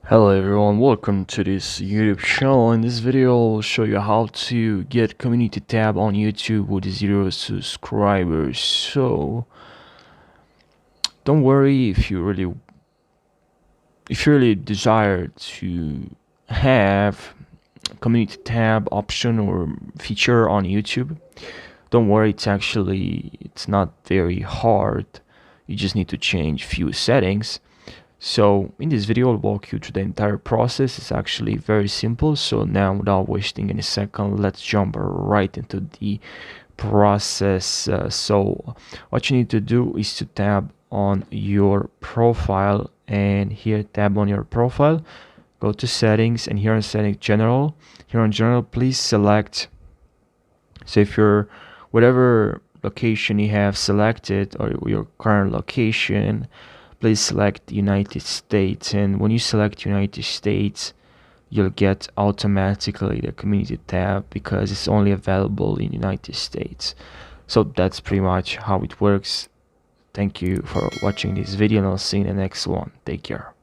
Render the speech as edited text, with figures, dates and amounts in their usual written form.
Hello everyone, welcome to this YouTube channel. In this video I'll show you how to get community tab on YouTube with 0 subscribers. So don't worry if you really desire to have community tab option or feature on YouTube. Don't worry, it's not very hard. You just need to change few settings. So in this video I'll walk you through the entire process. It's actually very simple. So now, without wasting any second, let's jump right into the process. So what you need to do is to tab on your profile, and here tap on your profile, go to settings, and here on settings general, please select, so if you're whatever location you have selected or your current location, please select United States. And when you select United States, you'll get automatically the community tab because it's only available in United States. So that's pretty much how it works. Thank you for watching this video, and I'll see you in the next one. Take care.